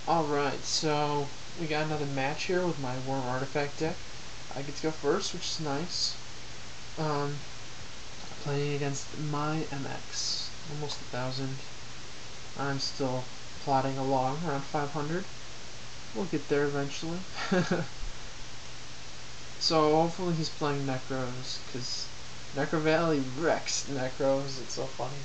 Alright, so we got another match here with my Worm Artifact deck. I get to go first, which is nice. Playing against my MX. Almost 1,000. I'm still plodding along, around 500. We'll get there eventually. So hopefully he's playing Necros, because Necro Valley wrecks Necros. It's so funny.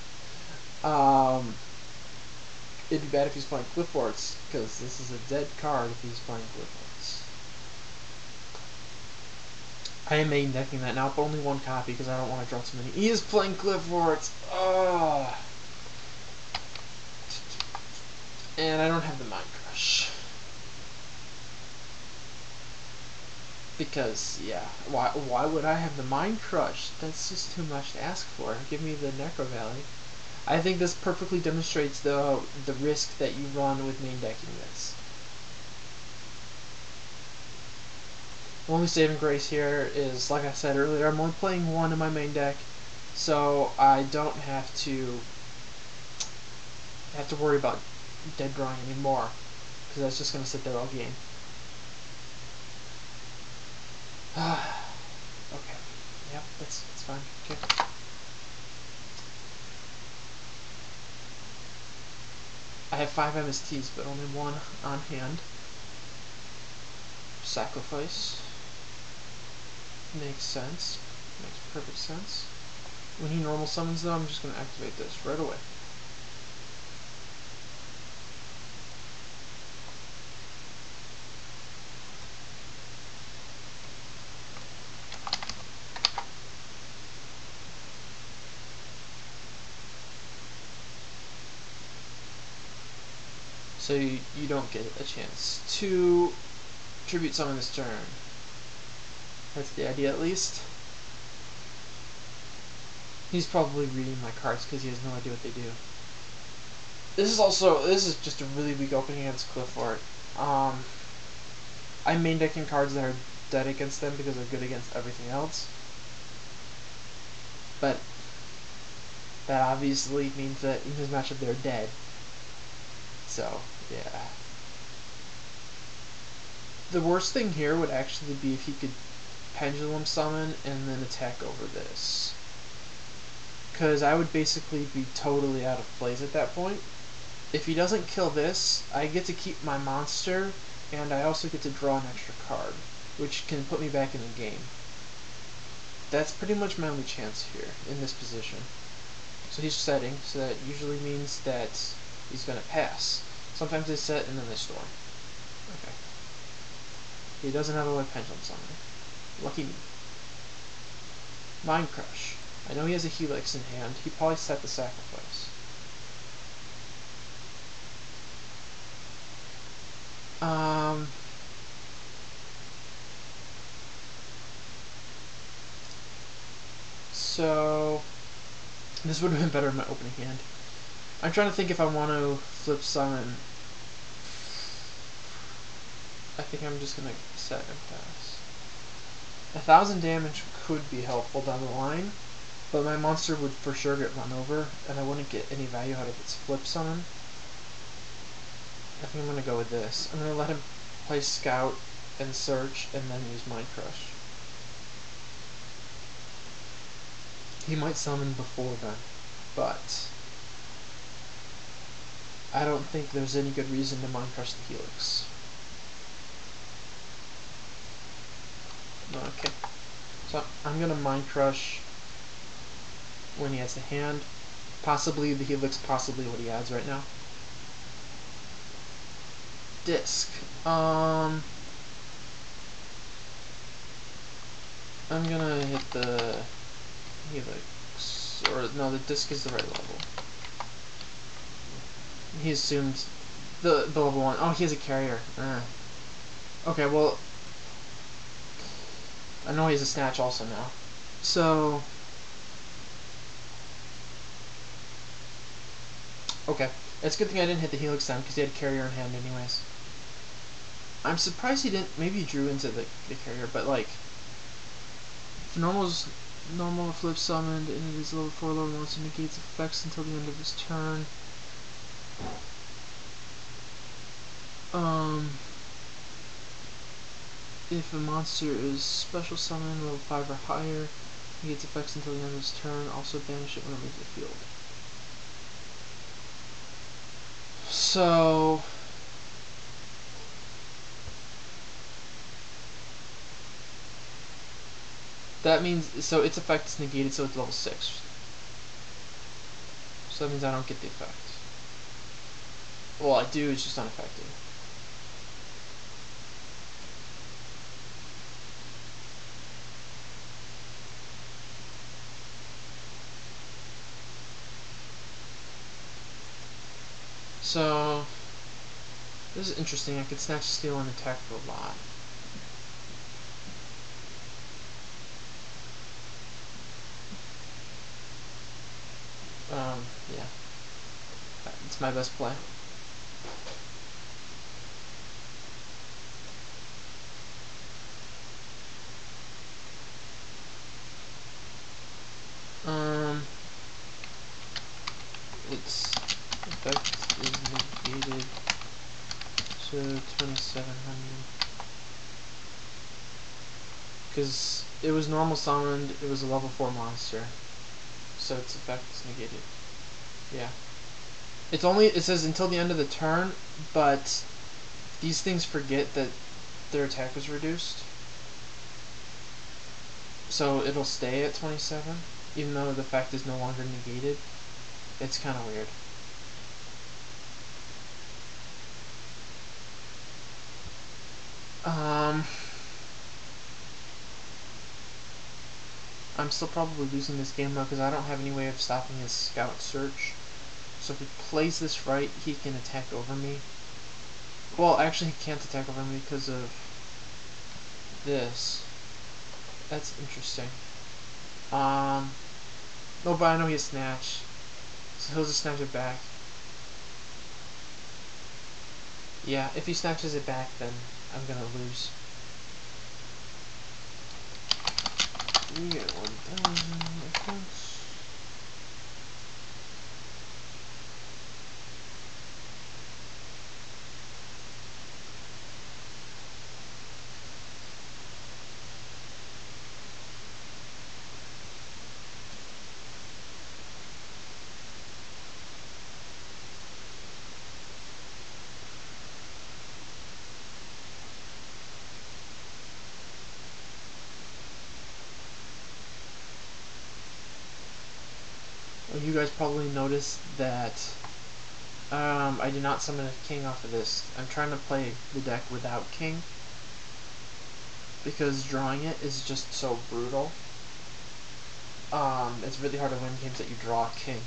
It'd be bad if he's playing Qliphorts, because this is a dead card if he's playing Qliphorts. I am main decking that now, but only one copy because I don't want to draw too many. He is playing Qliphorts! Ugh. And I don't have the Mind Crush. Because, yeah, why would I have the Mind Crush? That's just too much to ask for. Give me the Necro Valley. I think this perfectly demonstrates the risk that you run with main decking this. The only saving grace here is, like I said earlier, I'm only playing one in my main deck, so I don't have to worry about dead drawing anymore, because that's just going to sit there all game. Okay. Yep, that's fine. Okay. I have 5 MSTs, but only 1 on hand. Sacrifice. Makes sense. Makes perfect sense. When he normal summons though, I'm just going to activate this right away. So you don't get a chance to tribute summon this turn. That's the idea, at least. He's probably reading my cards because he has no idea what they do. This is just a really weak opening against Qliphort. I'm main decking cards that are dead against them because they're good against everything else. But that obviously means that in his matchup they're dead. So, yeah. The worst thing here would actually be if he could Pendulum Summon and then attack over this. Because I would basically be totally out of place at that point. If he doesn't kill this, I get to keep my monster, and I also get to draw an extra card, which can put me back in the game. That's pretty much my only chance here, in this position. So he's setting, so that usually means that he's going to pass. Sometimes they set and then they storm. Okay. He doesn't have a way Pendulum Summoner. Lucky me. Mind Crush. I know he has a Helix in hand. He probably set the sacrifice. So this would have been better in my opening hand. I'm trying to think if I want to flip summon. I think I'm just gonna set and pass. 1,000 damage could be helpful down the line, but my monster would for sure get run over, and I wouldn't get any value out of its flip summon. I think I'm gonna go with this. I'm gonna let him play Scout and Search, and then use Mind Crush. He might summon before then, but I don't think there's any good reason to Mind Crush the Helix. Okay, so I'm gonna Mind Crush when he has a hand, possibly the Helix, possibly what he adds right now. Disc. I'm gonna hit the Helix, or no, the disc is the right level. He assumed the level 1. Oh, he has a carrier. Okay, well, I know he has a Snatch also now. So, okay, it's a good thing I didn't hit the Helix then, because he had carrier in hand anyways. I'm surprised he didn't. Maybe he drew into the carrier, but like, if normal flip summoned, and it is level 4 level monster negates effects until the end of his turn. If a monster is special summon level 5 or higher, it gets effects until the end of its turn. Also banish it when it leaves the field. So that means its effect is negated, so it's level 6. So that means I don't get the effect. Well, I do, it's just unaffected. So this is interesting. I could Snatch Steal and attack for a lot. Yeah. It's my best play. Its effect is negated to 2700. Because it was normal summoned, it was a level 4 monster. So its effect is negated. Yeah. It says until the end of the turn, but these things forget that their attack was reduced. So it'll stay at 27, even though the effect is no longer negated. It's kind of weird. I'm still probably losing this game though, because I don't have any way of stopping his scout search. So if he plays this right, he can attack over me. Well, actually he can't attack over me because of this. That's interesting. No, but I know he has Snatch. So he'll just snatch it back. Yeah, if he snatches it back, then I'm gonna lose. We get 1,000 points. You guys probably noticed that I did not summon a king off of this. I'm trying to play the deck without king because drawing it is just so brutal. It's really hard to win games that you draw a king.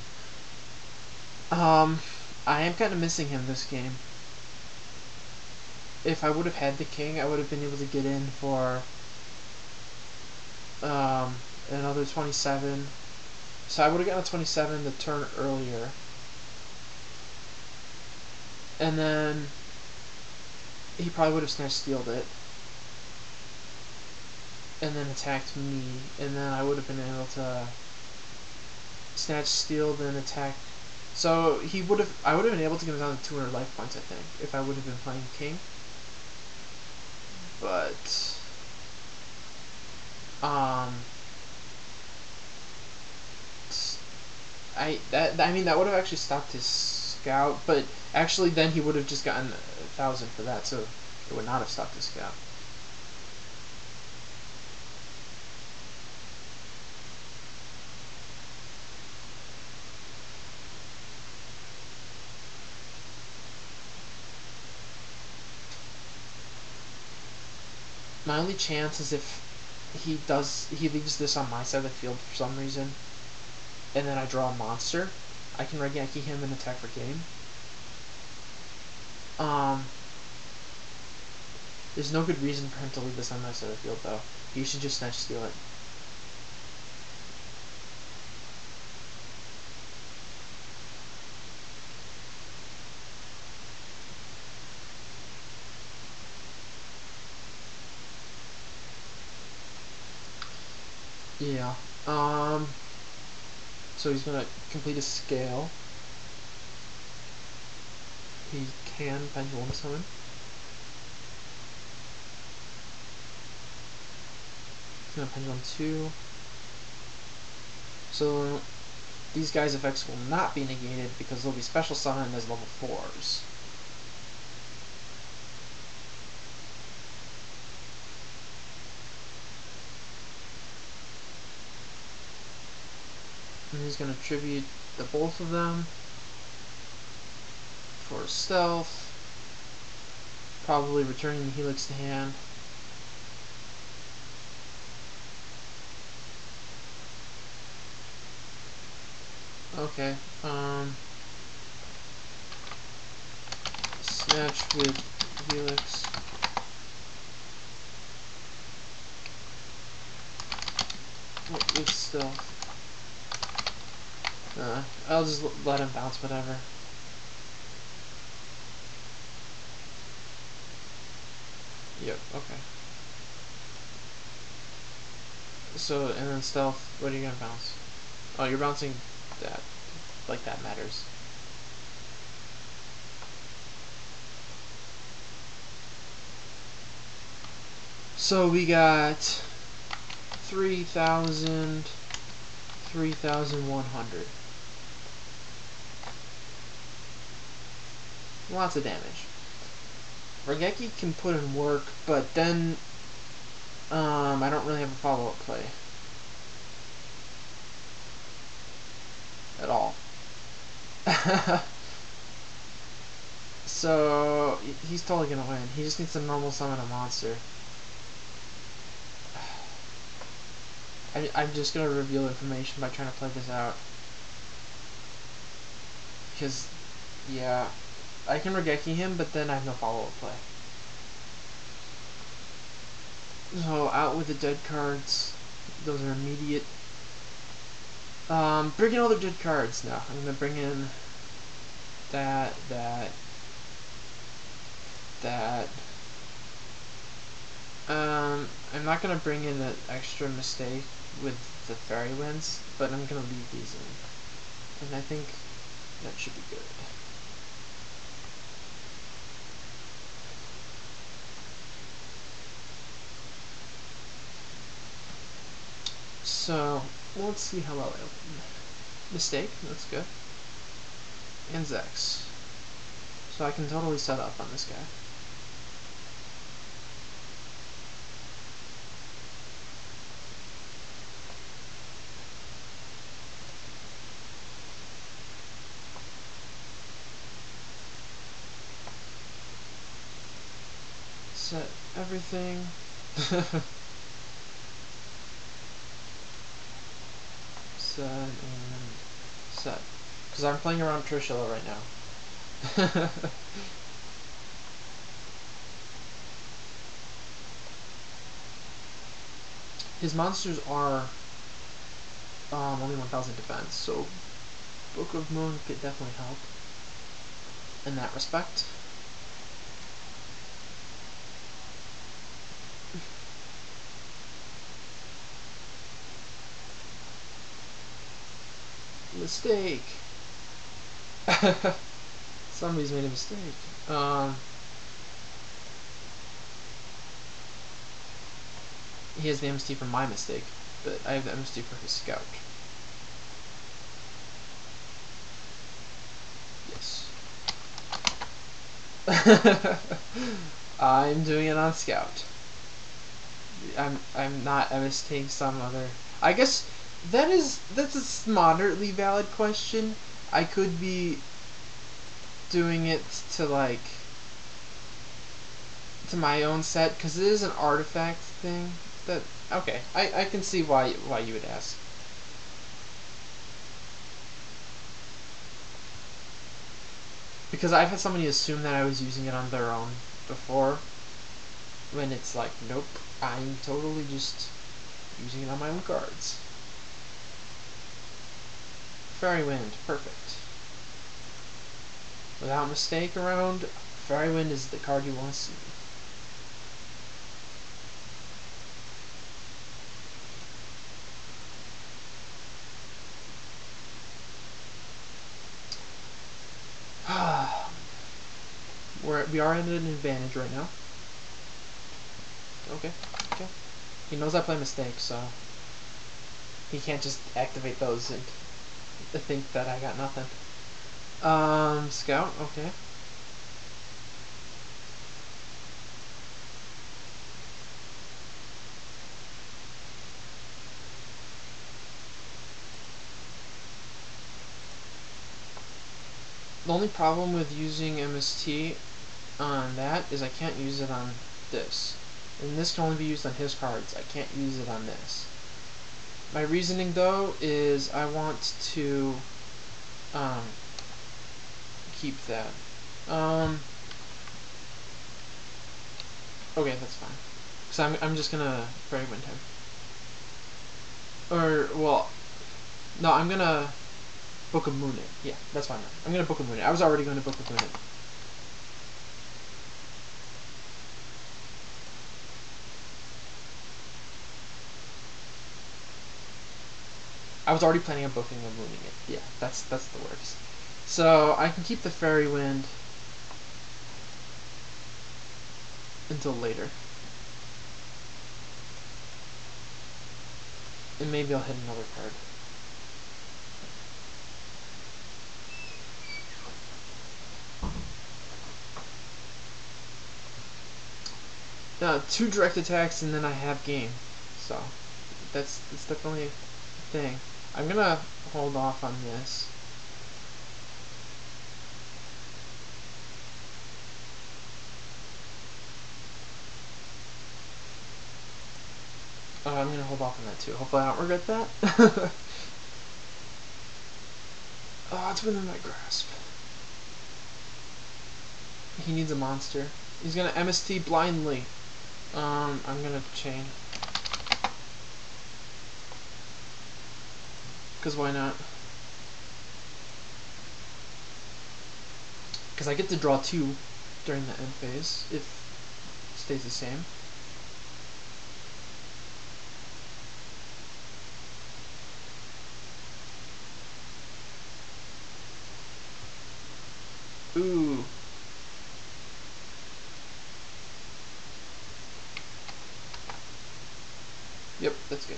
I am kind of missing him this game. If I would have had the king, I would have been able to get in for another 27. So I would have gotten a 27 the turn earlier. And then he probably would have Snatch Stealed it. And then attacked me. And then I would have been able to Snatch Steal, then attack. So I would have been able to get him down to 200 life points, I think, if I would have been playing king. But I mean that would have actually stopped his scout, but actually then he would have just gotten 1,000 for that, so it would not have stopped his scout. My only chance is if he leaves this on my side of the field for some reason, and then I draw a monster, I can Regaki him and attack for game. There's no good reason for him to leave this on my side of the field, though. He should just Snatch Steal it. Yeah. So he's gonna complete a scale. He can Pendulum Summon. gonna pendulum 2. So these guys' effects will not be negated because they'll be special summoned as level 4s. And he's gonna tribute the both of them for stealth. Probably returning the Helix to hand. Okay, Snatch with Helix. With stealth. I'll just let him bounce whatever. Yep, okay. So, and then stealth, what are you gonna bounce? Oh, you're bouncing that. Like that matters. So we got 3,000, 3,100. Lots of damage. Regeki can put in work, but then I don't really have a follow-up play at all. So he's totally gonna win. He just needs to normal summon a monster. I'm just gonna reveal information by trying to play this out. Because, yeah, I can Regeki him, but then I have no follow-up play. So, out with the dead cards. Those are immediate. Bring in all the dead cards now. I'm gonna bring in that. I'm not gonna bring in an extra mistake with the fairy winds, but I'm gonna leave these in. And I think that should be good. So, let's see how well I open. Mistake, that's good. And Zex. So I can totally set up on this guy. Set everything. Set and set. Because I'm playing around Trishula right now. His monsters are only 1,000 defense, so Book of Moon could definitely help in that respect. Mistake! Somebody's made a mistake. He has the MST for my mistake, but I have the MST for his scout. Yes. I'm doing it on scout. I'm not MSTing some other. I guess that's a moderately valid question. I could be doing it to like to my own set because it is an artifact thing. That okay? I can see why you would ask. Because I've had somebody assume that I was using it on their own before, when it's like, nope, I'm totally just using it on my own cards. Fairy Wind, perfect. Without mistake around, Fairy Wind is the card you want to see. We are at an advantage right now. Okay, okay. He knows I play mistakes, so he can't just activate those and think that I got nothing. Scout, okay. The only problem with using MST on that is I can't use it on this. And this can only be used on his cards. I can't use it on this. My reasoning, though, is I want to keep that. Okay, that's fine. Because I'm just gonna Fairy Wind him. Or, well, no, I'm gonna Book of Moon it. Yeah, that's fine. I'm gonna Book of Moon it. I was already going to Book of Moon it. I was already planning on booking and mooning it. Yeah, that's the works. So I can keep the Fairy Wind until later. And maybe I'll hit another card. Now, 2 direct attacks and then I have game. So that's definitely a thing. I'm gonna hold off on this. I'm gonna hold off on that too. Hopefully I don't regret that. Oh, it's within my grasp. He needs a monster. He's gonna MST blindly. I'm gonna chain. Because why not? Because I get to draw 2 during the end phase if it stays the same. Ooh. Yep, that's good.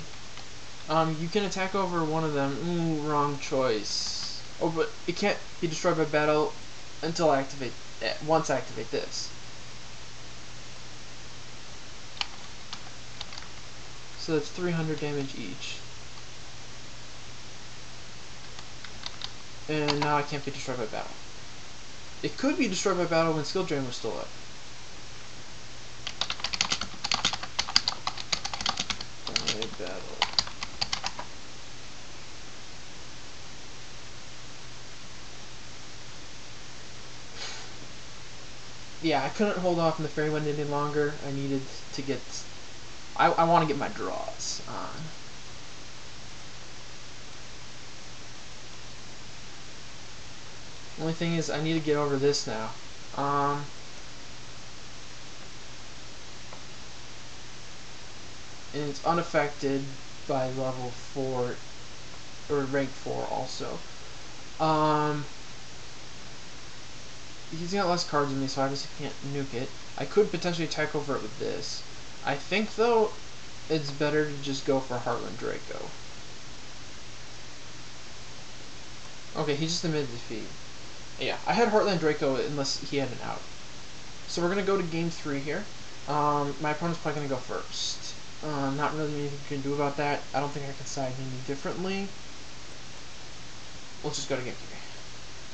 You can attack over one of them. Ooh, wrong choice. Oh, but it can't be destroyed by battle until I activate once I activate this. So that's 300 damage each. And now I can't be destroyed by battle. It could be destroyed by battle when Skill Drain was still up. By battle. Yeah, I couldn't hold off on the Fairy Wind any longer. I needed to get... I want to get my draws on. Only thing is, I need to get over this now. And it's unaffected by level 4, or rank 4 also. He's got less cards than me, so I obviously can't nuke it. I could potentially attack over it with this. I think, though, it's better to just go for Heartland Draco. Okay, he just admitted defeat. Yeah, I had Heartland Draco unless he had an out. So we're going to go to game 3 here. My opponent's probably going to go first. Not really anything you can do about that. I don't think I can side any differently. Let's just go to game 3.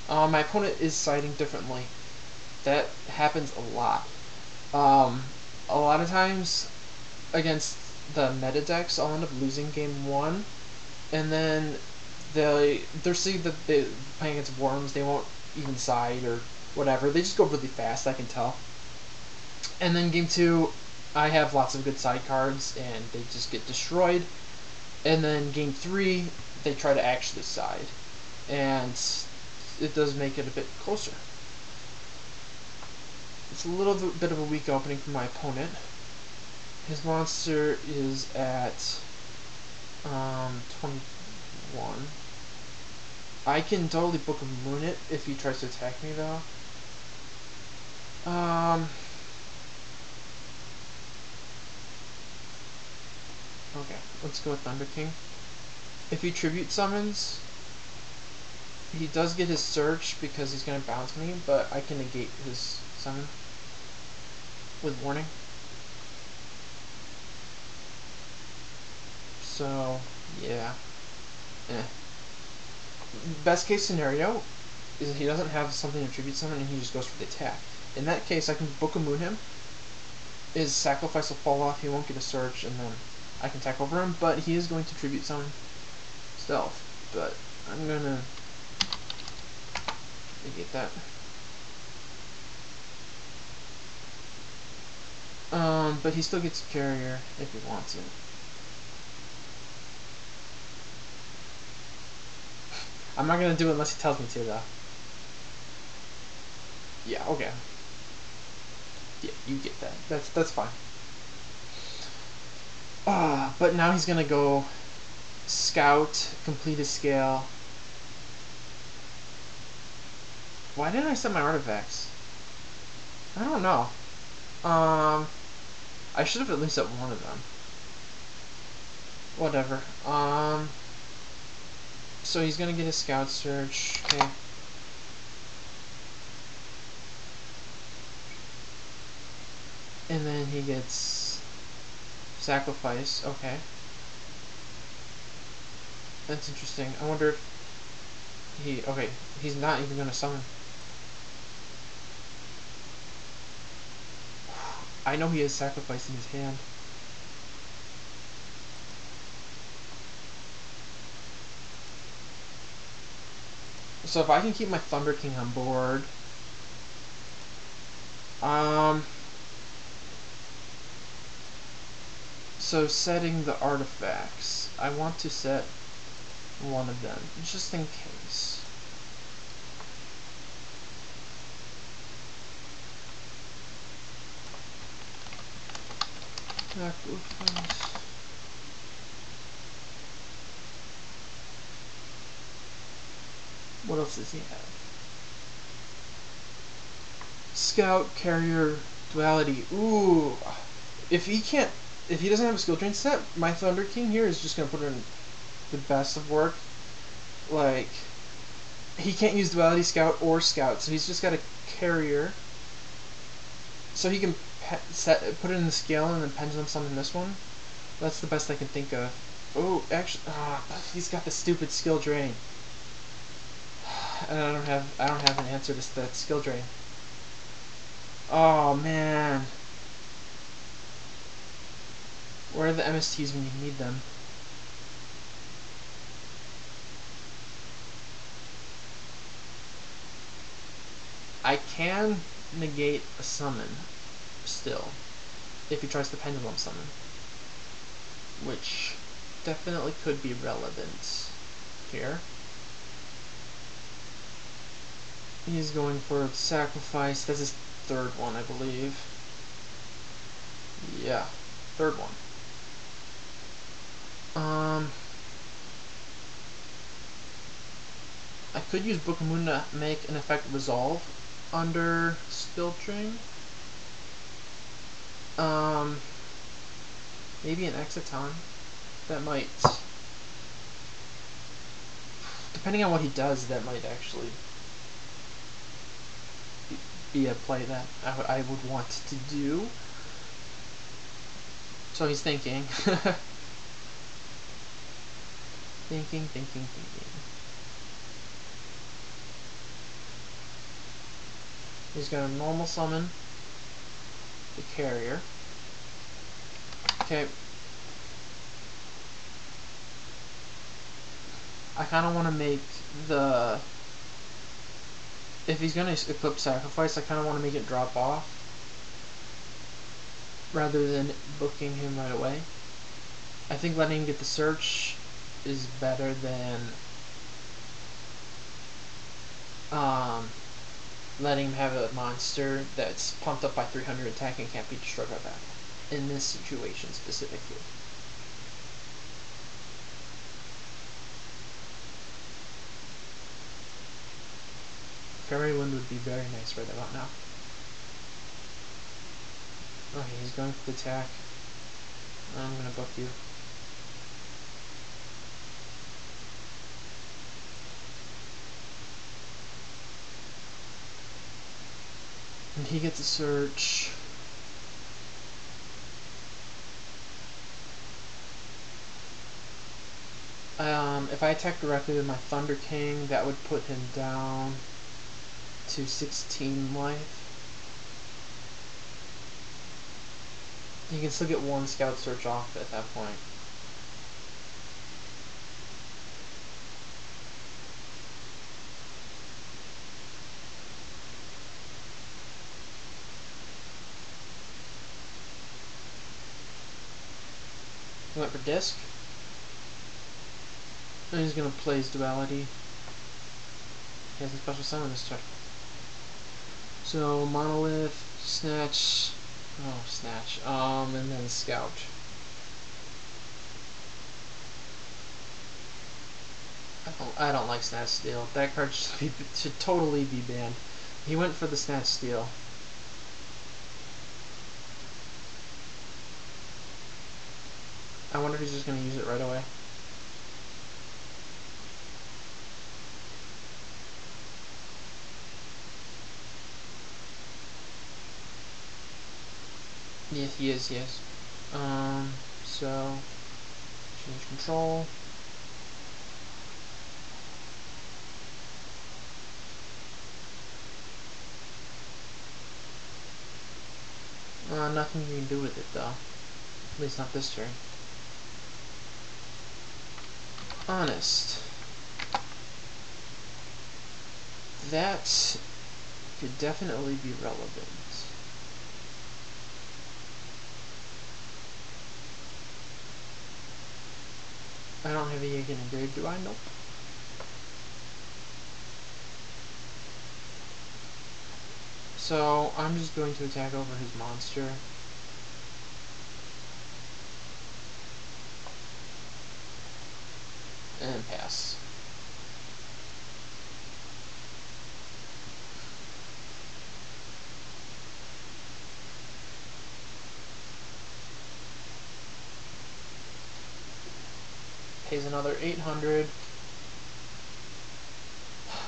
My opponent is siding differently. That happens a lot. A lot of times against the meta decks, I'll end up losing game 1, and then they're seeing that they're playing against worms. They won't even side or whatever. They just go really fast, I can tell. And then game 2, I have lots of good side cards, and they just get destroyed. And then game 3, they try to actually side, and it does make it a bit closer. It's a little bit of a weak opening for my opponent. His monster is at 21. I can totally Book of Moon it if he tries to attack me, though. Let's go with Thunder King. If he tribute summons, he does get his search because he's going to bounce me, but I can negate his summon with warning. So, yeah. Best case scenario is that he doesn't have something to tribute summon and he just goes for the attack. In that case, I can Book of Moon him. His sacrifice will fall off, he won't get a search, and then I can attack over him, but he is going to tribute summon Stealth. But I'm gonna negate that. But he still gets a carrier if he wants it. I'm not gonna do it unless he tells me to, though. Yeah, okay. Yeah, you get that. That's fine. But now he's gonna go Scout, complete his scale. Why didn't I set my artifacts? I don't know. I should have at least set one of them. Whatever. So he's gonna get his Scout search. Okay. And then he gets sacrifice. Okay. That's interesting. I wonder if okay, he's not even gonna summon. I know he has sacrifice in his hand. So if I can keep my Thunder King on board, so setting the artifacts, I want to set one of them, just in case. Sacrifice. What else does he have? Scout, Carrier, Duality. Ooh. If he doesn't have a skill drain set, my Thunder King here is just gonna put in the best of work. Like, he can't use Duality, Scout, or Scout, so he's just got a Carrier. So he can put it in the scale and then pendulum summon this one. That's the best I can think of. Oh, actually, he's got the stupid skill drain. And I don't have an answer to that skill drain. Oh man. Where are the MSTs when you need them? I can negate a summon still if he tries to pendulum summon, which definitely could be relevant here. He's going for sacrifice. That's his third one, I believe. Yeah, third one. I could use Book of Moon to make an effect resolve under skill drain. Maybe an Exciton. That might, depending on what he does, that might actually be a play that I would want to do. So he's thinking. Thinking. He's gonna normal summon the Carrier. Okay. I kind of want to make the... If he's gonna Eclipse Sacrifice, I kind of want to make it drop off rather than booking him right away. I think letting him get the search is better than letting him have a monster that's pumped up by 300 attack and can't be destroyed by battle. In this situation specifically. Fairy Wind would be very nice right about now. Okay, he's going for the attack. I'm gonna book you. And he gets a search. If I attack directly with my Thunder King, that would put him down to 16 life. You can still get one Scout Search off at that point. He went for Disc. And he's going to play his Duality. He has a special summon this turn. So, Monolith, Snatch, and then Scout. I don't like Snatch Steal. That card should totally be banned. He went for the Snatch Steal. I wonder if he's just going to use it right away. Yeah, he is. So change control. Nothing you can do with it though. At least not this turn. Honest. That could definitely be relevant. I don't have a Yagan engraved, do I? Nope. So I'm just going to attack over his monster. And pass. Pays another 800.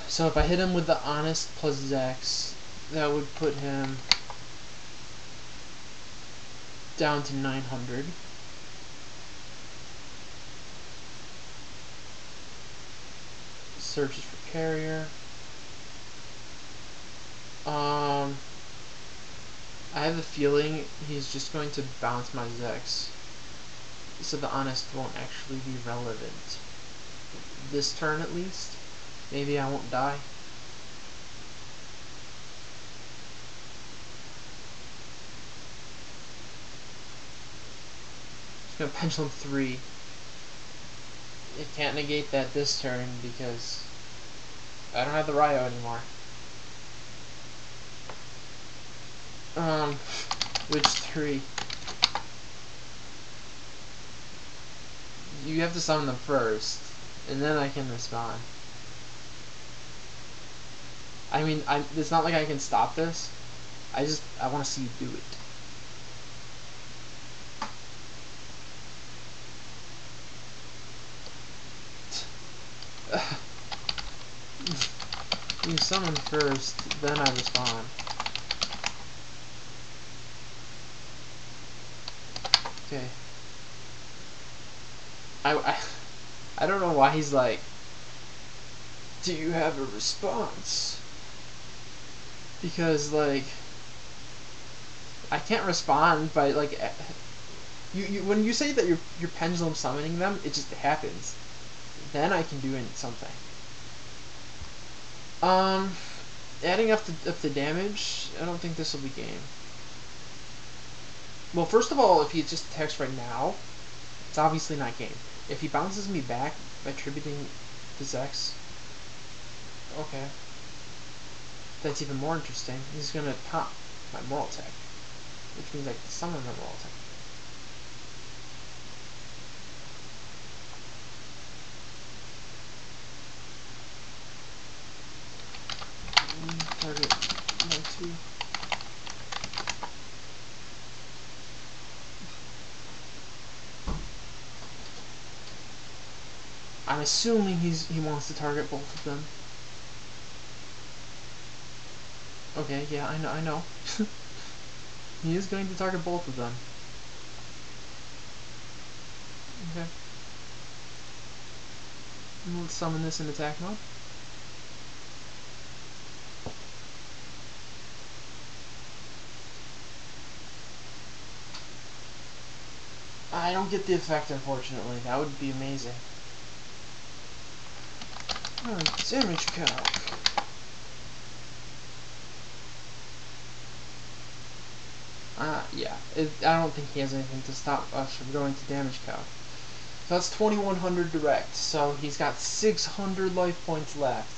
So if I hit him with the Honest plus Zex, that would put him down to 900. Searches for carrier. I have a feeling he's just going to bounce my Zex, so the Honest won't actually be relevant. This turn at least. Maybe I won't die. Just gonna Pendulum 3. It can't negate that this turn because I don't have the rai-oh anymore. Which 3? You have to summon them first, and then I can respond. I mean, it's not like I can stop this. I want to see you do it. You summon first, then I respond. Okay. I don't know why he's like, do you have a response? Because like I can't respond by like you when you say that you're pendulum summoning them, it just happens. Then I can do something. Adding up the damage, I don't think this will be game. Well, first of all, if he just attacks right now, it's obviously not game. If he bounces me back by tributing the Zex, okay. That's even more interesting. He's gonna pop my Moralltach, which means I can summon my Moralltach. Target my 2. I'm assuming he wants to target both of them. Okay, yeah, I know. He is going to target both of them. Okay. And let's summon this in attack mode. I don't get the effect, unfortunately. That would be amazing. Oh, damage calc. Yeah. I don't think he has anything to stop us from going to damage calc. So that's 2100 direct, so he's got 600 life points left.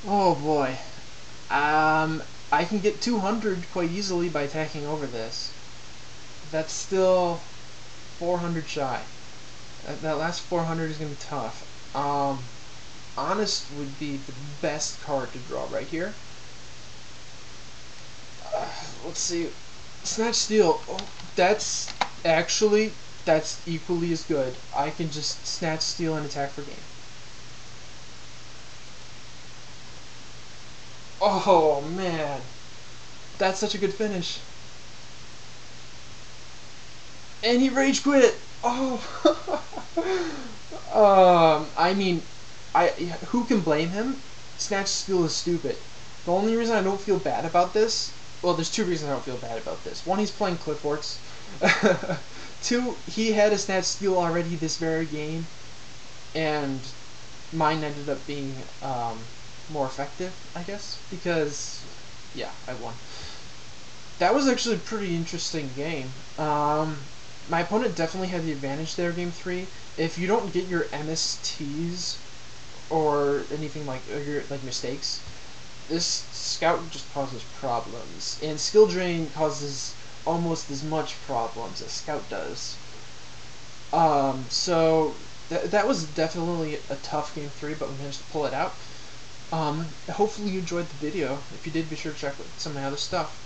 Oh boy. I can get 200 quite easily by attacking over this. That's still 400 shy. That last 400 is going to be tough. Honest would be the best card to draw right here. Let's see. Snatch Steal. Oh, that's equally as good. I can just Snatch Steal and attack for game. Oh man, that's such a good finish. And he rage quit. Oh. I mean, who can blame him? Snatch Steal is stupid. The only reason I don't feel bad about this, well, there's two reasons I don't feel bad about this. One, he's playing Qliphorts. Two, he had a Snatch Steal already this very game, and mine ended up being more effective, I guess, because, yeah, I won. That was actually a pretty interesting game. My opponent definitely had the advantage there, game 3. If you don't get your MSTs or anything like your mistakes, this scout just causes problems, and skill drain causes almost as much problems as scout does. So that was definitely a tough game 3, but we managed to pull it out. Hopefully you enjoyed the video. If you did, be sure to check out some of my other stuff.